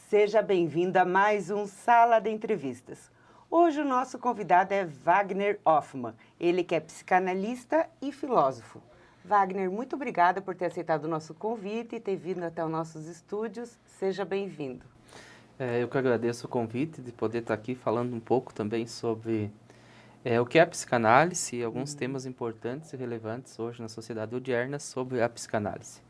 Seja bem-vindo a mais um Sala de Entrevistas. Hoje o nosso convidado é Wagner Hoffmann, ele que é psicanalista e filósofo. Wagner, muito obrigada por ter aceitado o nosso convite e ter vindo até os nossos estúdios. Seja bem-vindo. Eu que agradeço o convite de poder estar aqui falando um pouco também sobre o que é a psicanálise e alguns temas importantes e relevantes hoje na sociedade odierna sobre a psicanálise.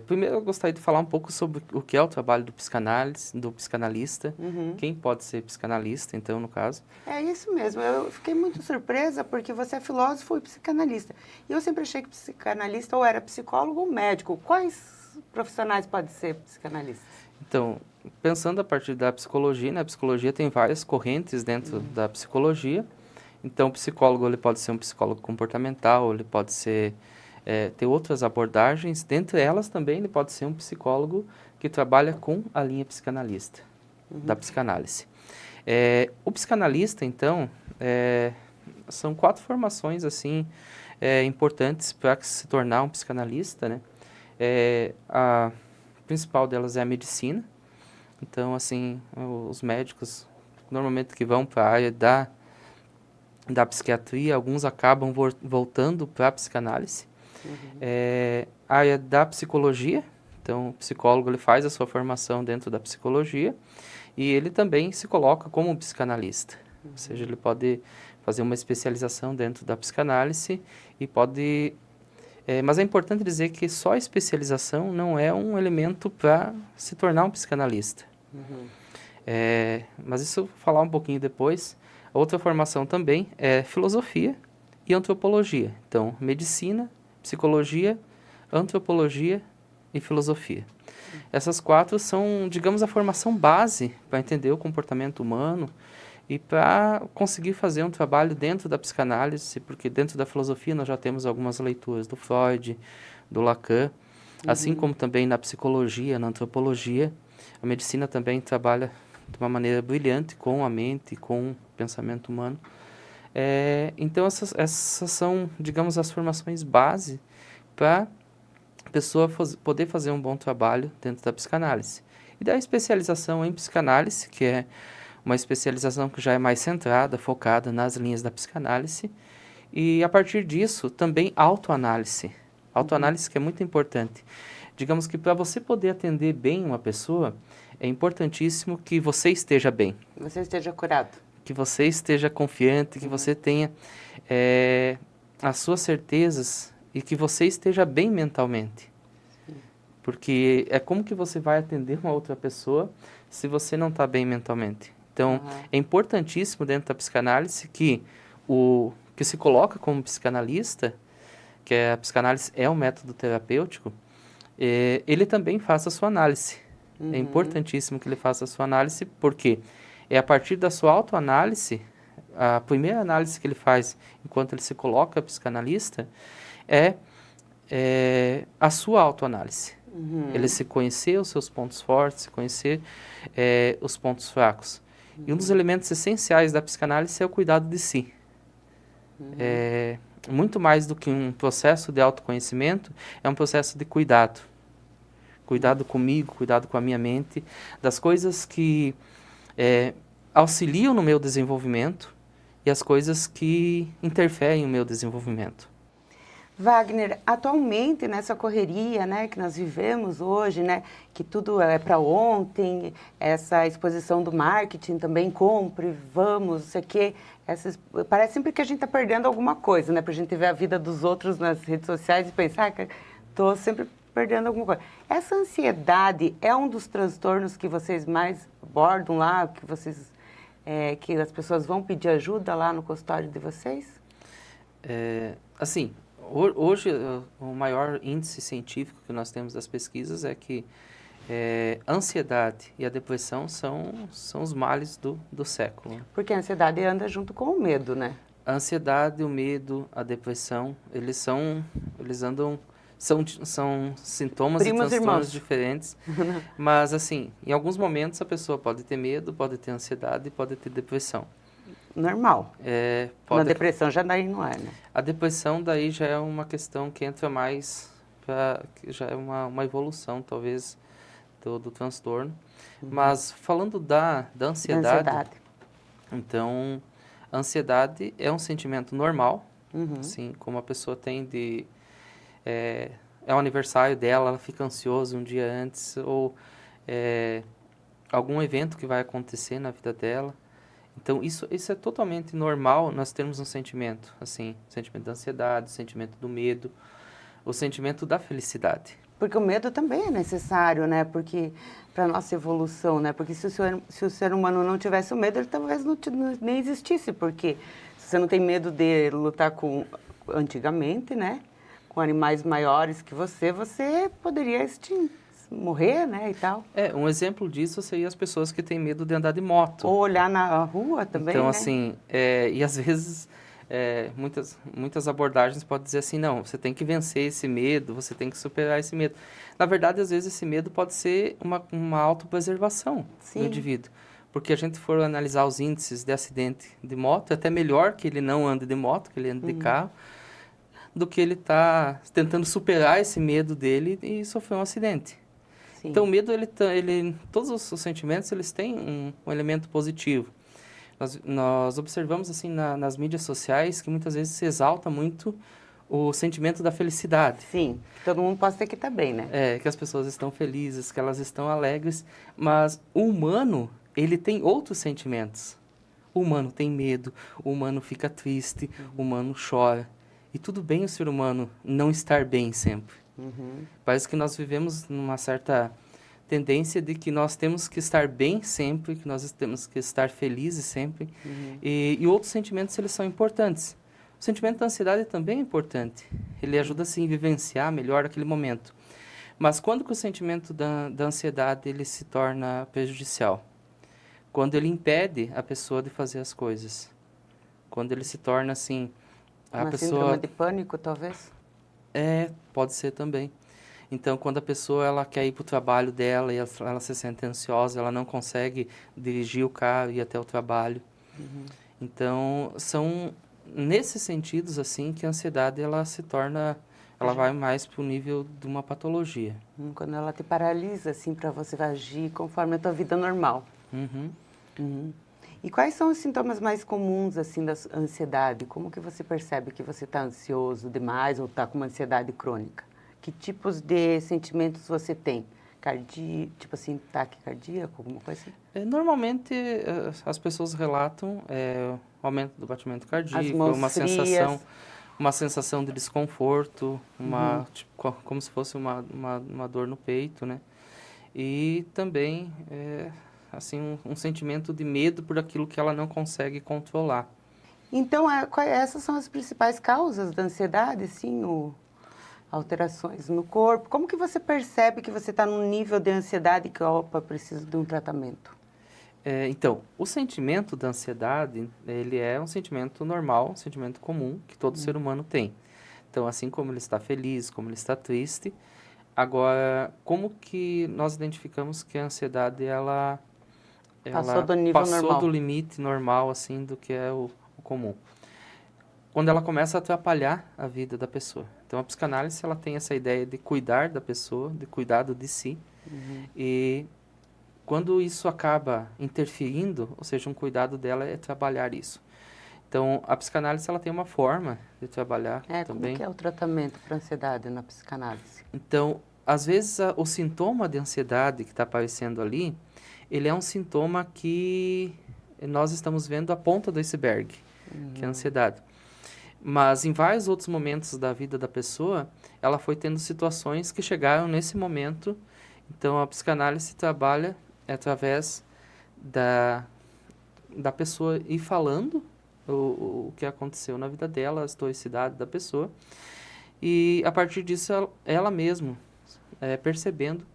Primeiro eu gostaria de falar um pouco sobre o que é o trabalho do psicanalista, quem pode ser psicanalista, então, no caso. É isso mesmo, eu fiquei muito surpresa porque você é filósofo e psicanalista. E eu sempre achei que psicanalista ou era psicólogo ou médico. Quais profissionais podem ser psicanalistas? Então, pensando a partir da psicologia, né, a psicologia tem várias correntes dentro da psicologia. Então, o psicólogo ele pode ser um psicólogo comportamental, ele pode ser ter outras abordagens. Dentre elas também ele pode ser um psicólogo que trabalha com a linha psicanalista, da psicanálise. O psicanalista, então, são 4 formações assim importantes para se tornar um psicanalista, né? A principal delas é a medicina. Então, assim, os médicos normalmente que vão para a área da psiquiatria, alguns acabam voltando para a psicanálise. A área da psicologia, então o psicólogo ele faz a sua formação dentro da psicologia e ele também se coloca como um psicanalista. Ou seja, ele pode fazer uma especialização dentro da psicanálise e pode... mas é importante dizer que só a especialização não é um elemento para se tornar um psicanalista. Mas isso eu vou falar um pouquinho depois. A outra formação também é filosofia e antropologia. Então, medicina, psicologia, antropologia e filosofia. Essas 4 são, digamos, a formação base para entender o comportamento humano e para conseguir fazer um trabalho dentro da psicanálise, porque dentro da filosofia nós já temos algumas leituras do Freud, do Lacan, assim como também na psicologia, na antropologia. A medicina também trabalha de uma maneira brilhante com a mente, com o pensamento humano. Então, essas são, digamos, as formações base para a pessoa poder fazer um bom trabalho dentro da psicanálise. E da especialização em psicanálise, que é uma especialização que já é mais centrada, focada nas linhas da psicanálise. E, a partir disso, também autoanálise. Autoanálise que é muito importante. Digamos que para você poder atender bem uma pessoa, é importantíssimo que você esteja bem. Você esteja curado. Que você esteja confiante, que você tenha as suas certezas e que você esteja bem mentalmente. Porque é como que você vai atender uma outra pessoa se você não está bem mentalmente. Então, é importantíssimo dentro da psicanálise que o que se coloca como psicanalista, que a psicanálise é um método terapêutico, ele também faça a sua análise. É importantíssimo que ele faça a sua análise, porque é a partir da sua autoanálise, a primeira análise que ele faz enquanto ele se coloca psicanalista é a sua autoanálise. Ele se conhecer os seus pontos fortes, se conhecer os pontos fracos. E um dos elementos essenciais da psicanálise é o cuidado de si. Muito mais do que um processo de autoconhecimento, é um processo de cuidado. Cuidado comigo, cuidado com a minha mente, das coisas que auxiliam no meu desenvolvimento e as coisas que interferem no meu desenvolvimento. Wagner, atualmente nessa correria, né, que nós vivemos hoje, né, que tudo é para ontem, essa exposição do marketing também, compre, vamos, não sei o quê, parece sempre que a gente está perdendo alguma coisa, né, para a gente ver a vida dos outros nas redes sociais e pensar que estou sempre perdendo alguma coisa. Essa ansiedade é um dos transtornos que vocês mais abordam lá, que as pessoas vão pedir ajuda lá no consultório de vocês? Assim, hoje o maior índice científico que nós temos das pesquisas é que a ansiedade e a depressão são os males do século. Porque a ansiedade anda junto com o medo, né? A ansiedade, o medo, a depressão, eles andam... São sintomas Primos e transtornos irmãos. diferentes, mas assim, em alguns momentos a pessoa pode ter medo, pode ter ansiedade e pode ter depressão. Normal. Na depressão já daí não é, né? A depressão daí já é uma questão que entra mais já é uma evolução talvez do transtorno. Mas falando da Da ansiedade, então, a ansiedade é um sentimento normal, assim, como a pessoa tem de... É o aniversário dela, ela fica ansiosa um dia antes, ou algum evento que vai acontecer na vida dela. Então, isso é totalmente normal, nós temos um sentimento, assim, o sentimento da ansiedade, o sentimento do medo, o sentimento da felicidade. Porque o medo também é necessário, né? Porque para nossa evolução, né? Porque se o ser humano não tivesse o medo, ele talvez nem existisse. Porque se você não tem medo de lutar antigamente, né? Com animais maiores que você poderia morrer, né? E tal. Um exemplo disso seria as pessoas que têm medo de andar de moto. Ou olhar na rua também, então, né? assim, e às vezes muitas abordagens podem dizer assim, não, você tem que vencer esse medo, você tem que superar esse medo. Na verdade, às vezes esse medo pode ser uma autopreservação do indivíduo. Porque a gente for analisar os índices de acidente de moto, é até melhor que ele não ande de moto, que ele ande de carro, do que ele tá tentando superar esse medo dele e sofrer um acidente. Sim. Então, o medo, todos os sentimentos, eles têm um elemento positivo. Nós observamos, assim, nas mídias sociais, que muitas vezes se exalta muito o sentimento da felicidade. Sim, todo mundo pode ter que estar bem, né? Que as pessoas estão felizes, que elas estão alegres, mas o humano, ele tem outros sentimentos. O humano tem medo, o humano fica triste, o humano chora. E tudo bem o ser humano não estar bem sempre. Parece que nós vivemos numa certa tendência de que nós temos que estar bem sempre, que nós temos que estar felizes sempre. E outros sentimentos, eles são importantes. O sentimento da ansiedade também é importante. Ele ajuda, assim, a vivenciar melhor aquele momento. Mas quando que o sentimento da ansiedade ele se torna prejudicial? Quando ele impede a pessoa de fazer as coisas. Quando ele se torna, assim, Uma síndrome de pânico, talvez? Pode ser também. Então, quando a pessoa ela quer ir para o trabalho dela e ela se sente ansiosa, ela não consegue dirigir o carro e ir até o trabalho. Então, são nesses sentidos, assim, que a ansiedade ela se torna, ela vai mais para o nível de uma patologia. Quando ela te paralisa, assim, para você agir conforme a tua vida normal. E quais são os sintomas mais comuns, assim, da ansiedade? Como que você percebe que você está ansioso demais ou está com uma ansiedade crônica? Que tipos de sentimentos você tem? Tipo assim, ataque cardíaco, alguma coisa assim? Normalmente, as pessoas relatam o aumento do batimento cardíaco, uma sensação de desconforto, tipo, como se fosse uma dor no peito, né? E também, assim, um sentimento de medo por aquilo que ela não consegue controlar. Então, essas são as principais causas da ansiedade, sim, alterações no corpo. Como que você percebe que você está num nível de ansiedade que, opa, precisa de um tratamento? Então, o sentimento da ansiedade, ele é um sentimento normal, um sentimento comum que todo ser humano tem. Então, assim como ele está feliz, como ele está triste. Agora, como que nós identificamos que a ansiedade, ela Passou do nível normal. Passou do limite normal, assim, do que é o comum? Quando ela começa a atrapalhar a vida da pessoa. Então, a psicanálise, ela tem essa ideia de cuidar da pessoa, de cuidado de si. E quando isso acaba interferindo, ou seja, um cuidado dela é trabalhar isso. Então, a psicanálise, ela tem uma forma de trabalhar também. Como que é o tratamento para ansiedade na psicanálise? Então, às vezes, o sintoma de ansiedade que está aparecendo ali, ele é um sintoma que nós estamos vendo a ponta do iceberg, que é a ansiedade. Mas em vários outros momentos da vida da pessoa, ela foi tendo situações que chegaram nesse momento. Então, a psicanálise trabalha através da pessoa ir falando o que aconteceu na vida dela, a historicidade da pessoa. E, a partir disso, ela mesma percebendo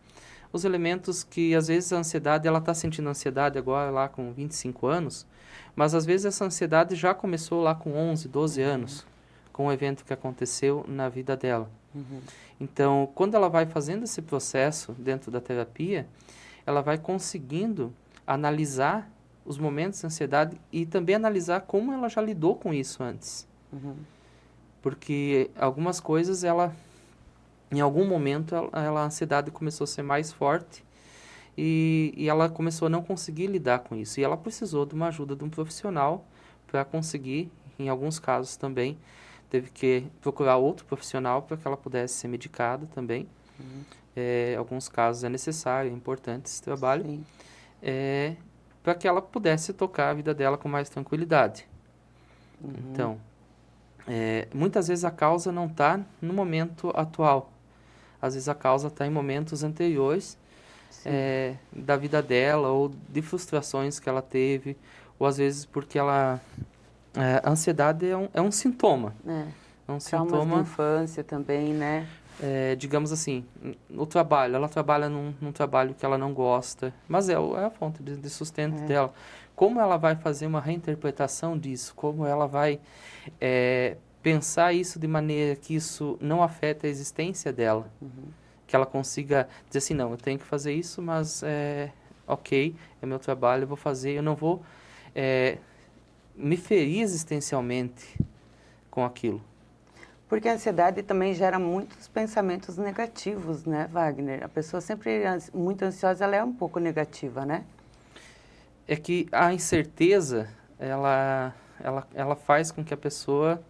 os elementos que, às vezes, a ansiedade, ela está sentindo ansiedade agora, lá com 25 anos, mas, às vezes, essa ansiedade já começou lá com 11, 12 anos, com um evento que aconteceu na vida dela. Então, quando ela vai fazendo esse processo dentro da terapia, ela vai conseguindo analisar os momentos de ansiedade e também analisar como ela já lidou com isso antes. Porque algumas coisas, em algum momento, a ansiedade começou a ser mais forte e ela começou a não conseguir lidar com isso. E ela precisou de uma ajuda de um profissional para conseguir, em alguns casos também, teve que procurar outro profissional para que ela pudesse ser medicada também. Alguns casos é necessário, é importante esse trabalho, Sim. para que ela pudesse tocar a vida dela com mais tranquilidade. Então, muitas vezes a causa não está no momento atual. Às vezes a causa está em momentos anteriores da vida dela, ou de frustrações que ela teve, ou às vezes porque ela... a ansiedade é um sintoma. É um Traumas sintoma, de infância também, né? digamos assim, no trabalho. Ela trabalha num trabalho que ela não gosta, mas é a fonte de sustento dela. Como ela vai fazer uma reinterpretação disso? Como ela vai pensar isso de maneira que isso não afeta a existência dela? Que ela consiga dizer assim, não, eu tenho que fazer isso, mas ok, é meu trabalho, eu vou fazer, eu não vou me ferir existencialmente com aquilo. Porque a ansiedade também gera muitos pensamentos negativos, né, Wagner? A pessoa sempre muito ansiosa, ela é um pouco negativa, né? É que a incerteza, ela faz com que a pessoa,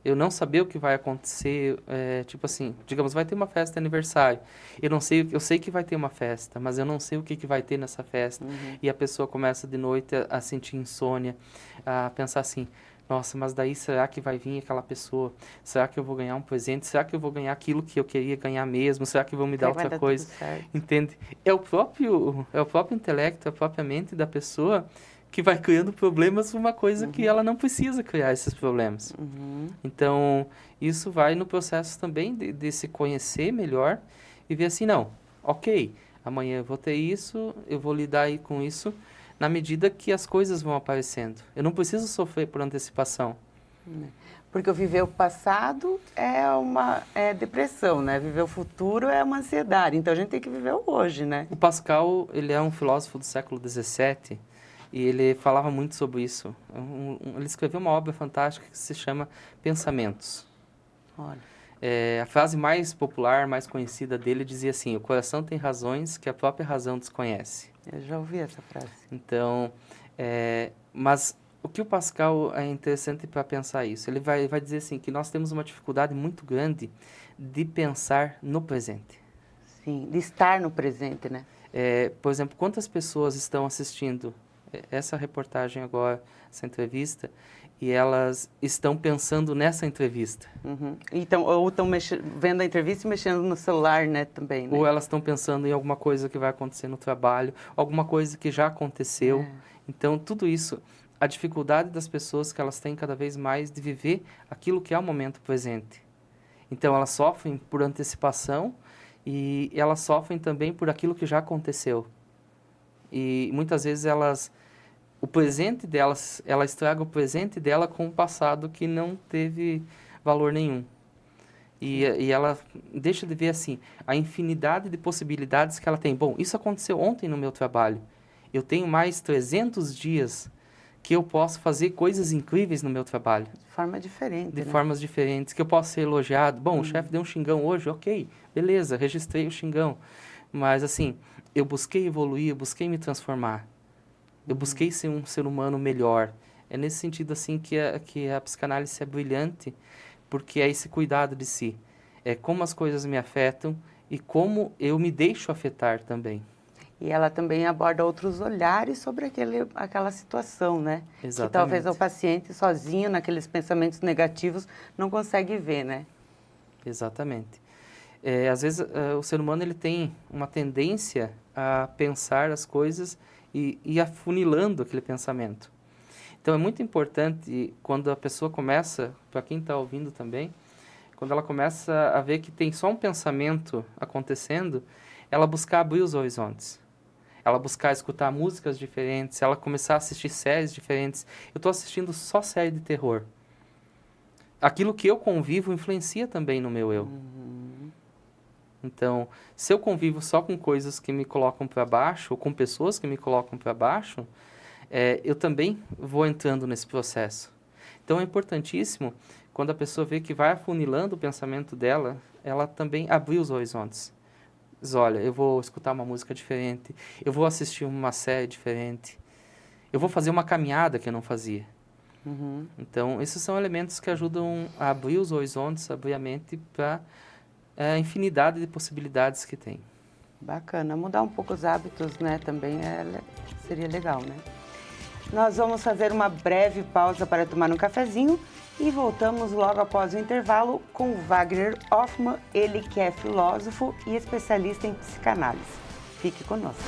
eu não saber o que vai acontecer, tipo assim, digamos, vai ter uma festa de aniversário, eu sei que vai ter uma festa, mas eu não sei o que vai ter nessa festa, e a pessoa começa de noite a sentir insônia, a pensar assim, nossa, mas daí será que vai vir aquela pessoa? Será que eu vou ganhar um presente? Será que eu vou ganhar aquilo que eu queria ganhar mesmo? Será que vão me dar Vai outra dar coisa? tudo certo. Entende? É o próprio intelecto, a própria mente da pessoa que vai criando problemas por uma coisa que ela não precisa criar esses problemas. Então, isso vai no processo também de se conhecer melhor e ver assim, não, ok, amanhã eu vou ter isso, eu vou lidar aí com isso na medida que as coisas vão aparecendo. Eu não preciso sofrer por antecipação. Porque o viver o passado é depressão, né? Viver o futuro é uma ansiedade. Então a gente tem que viver o hoje, né? O Pascal, ele é um filósofo do século XVII e ele falava muito sobre isso. Ele escreveu uma obra fantástica que se chama Pensamentos. Olha, A frase mais popular, mais conhecida dele dizia assim, o coração tem razões que a própria razão desconhece. eu já ouvi essa frase. Então, mas o que o Pascal é interessante para pensar isso? Ele vai dizer assim, que nós temos uma dificuldade muito grande de pensar no presente. Sim, de estar no presente, né? Por exemplo, quantas pessoas estão assistindo essa reportagem agora, essa entrevista, e elas estão pensando nessa entrevista? Então, ou estão vendo a entrevista e mexendo no celular, né, também, né? Ou elas estão pensando em alguma coisa que vai acontecer no trabalho, alguma coisa que já aconteceu. Então, tudo isso, a dificuldade das pessoas que elas têm cada vez mais de viver aquilo que é o momento presente. Então, elas sofrem por antecipação e elas sofrem também por aquilo que já aconteceu. E muitas vezes o presente delas, ela estraga o presente dela com o passado que não teve valor nenhum. E ela deixa de ver assim, a infinidade de possibilidades que ela tem. Bom, isso aconteceu ontem no meu trabalho. Eu tenho mais 300 dias que eu posso fazer coisas incríveis no meu trabalho. De forma diferente, De né? formas diferentes, que eu posso ser elogiado. Bom, o chefe deu um xingão hoje, ok, beleza, registrei o xingão. Mas assim, eu busquei evoluir, eu busquei me transformar. Eu busquei ser um ser humano melhor. É nesse sentido assim que a psicanálise é brilhante, porque é esse cuidado de si. É como as coisas me afetam e como eu me deixo afetar também. E ela também aborda outros olhares sobre aquela situação, né? Exatamente. Que talvez o paciente sozinho, naqueles pensamentos negativos, não consegue ver, né? Exatamente. Às vezes o ser humano ele tem uma tendência a pensar as coisas e afunilando aquele pensamento. Então é muito importante quando a pessoa começa, para quem está ouvindo também, quando ela começa a ver que tem só um pensamento acontecendo, ela buscar abrir os horizontes. Ela buscar escutar músicas diferentes, ela começar a assistir séries diferentes. Eu estou assistindo só série de terror. Aquilo que eu convivo influencia também no meu eu. Então, se eu convivo só com coisas que me colocam para baixo, ou com pessoas que me colocam para baixo, eu também vou entrando nesse processo. Então, é importantíssimo, quando a pessoa vê que vai afunilando o pensamento dela, ela também abrir os horizontes. Diz, olha, eu vou escutar uma música diferente, eu vou assistir uma série diferente, eu vou fazer uma caminhada que eu não fazia. Uhum. Então, esses são elementos que ajudam a abrir os horizontes, abrir a mente para a infinidade de possibilidades que tem. Bacana. Mudar um pouco os hábitos, né, também seria legal, né? Nós vamos fazer uma breve pausa para tomar um cafezinho e voltamos logo após o intervalo com Wagner Hoffmann, ele que é filósofo e especialista em psicanálise. Fique conosco.